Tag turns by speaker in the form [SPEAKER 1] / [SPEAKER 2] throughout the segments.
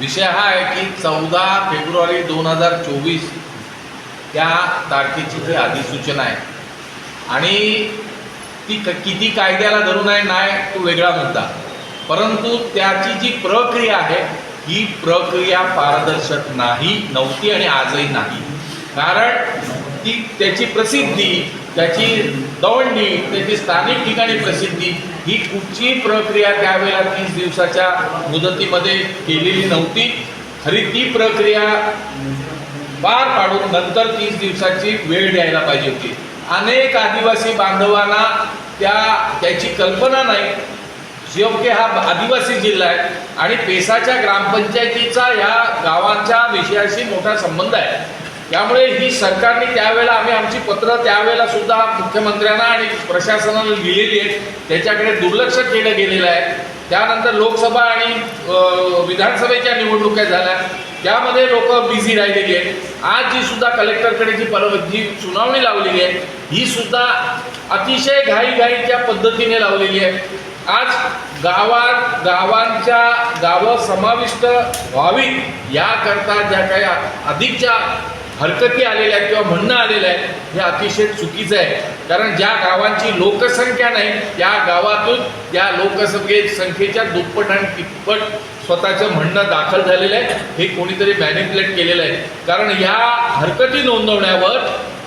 [SPEAKER 1] विषय हा आहे की 14 फेब्रुवारी 2024 त्या तारखेची जी अधिसूचना आहे आणि ती किती कायद्याला धरून आहे नाही तो वेगळा मुद्दा, परंतु त्याची जी प्रक्रिया आहे ही प्रक्रिया पारदर्शक नव्हती आणि आजही नाही. कारण त्याची प्रसिद्धी, त्याची दवंडी, त्याची स्थानिक ठिकाणी प्रसिद्धी ही कुठची प्रक्रिया त्यावेळेला 30 दिवसाच्या मुदतीमध्ये केलेली नव्हती. खरी ती प्रक्रिया पार पाडून नंतर 30 दिवसाची वेळ द्यायला पाहिजे होती. अनेक आदिवासी बांधवांना त्याची कल्पना नाही. योग्य हा आदिवासी जिल्हा आहे आणि पेसाच्या ग्रामपंचायतीचा ह्या गावांच्या विषयाशी मोठा संबंध आहे. त्यामुळे ही सरकारने त्यावेळेला आमची पत्र त्यावेळेला सुद्धा मुख्यमंत्र्यांना आणि प्रशासनाला लिहिलेली आहेत, त्याच्याकडे दुर्लक्ष केलं गेलेलं आहे. त्यानंतर लोकसभा आणि विधानसभेच्या निवडणुका झाल्या, त्यामध्ये लोक बिझी राहिलेली आहेत. आज जी सुद्धा कलेक्टरकडे जी सुनावणी लावलेली आहे ही सुद्धा अतिशय घाईघाईच्या पद्धतीने लावलेली आहे. आज गावं समाविष्ट व्हावीत याकरता ज्या काही अधिकच्या हरकती आलेल्या आहेत किंवा म्हणणं आलेलं आहे हे अतिशय चुकीचं आहे. कारण ज्या गावांची लोकसंख्या नाही त्या गावातून त्या संख्येच्या दुप्पट आणि तिप्पट स्वतःचं म्हणणं दाखल झालेलं आहे. हे कोणीतरी मॅनिप्युलेट केलेलं आहे. कारण या हरकती नोंदवण्यावर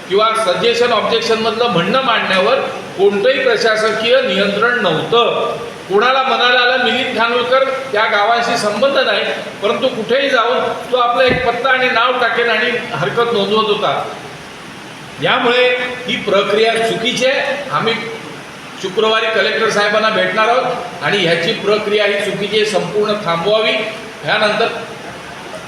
[SPEAKER 1] किंवा सजेशन ऑब्जेक्शनमधलं म्हणणं मांडण्यावर कोणतंही प्रशासकीय नियंत्रण नव्हतं. कोणाला मनाला आलं मिलिंद खानोलकर त्या गावांशी संबंध नाही, परंतु कुठेही जाऊन तो आपला एक पत्ता आणि नाव टाकेन आणि हरकत नोंदवत होता. यामुळे ही प्रक्रिया चुकीची आहे. आम्ही शुक्रवारी कलेक्टर साहेबांना भेटणार आहोत आणि ह्याची प्रक्रिया ही चुकीची आहे, संपूर्ण थांबवावी. ह्यानंतर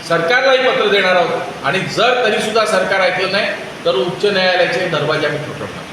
[SPEAKER 1] सरकारलाही पत्र देणार आहोत आणि जर तरीसुद्धा सरकार ऐकलं नाही तर उच्च न्यायालयाचे दरवाजे आम्ही ठोठावणार.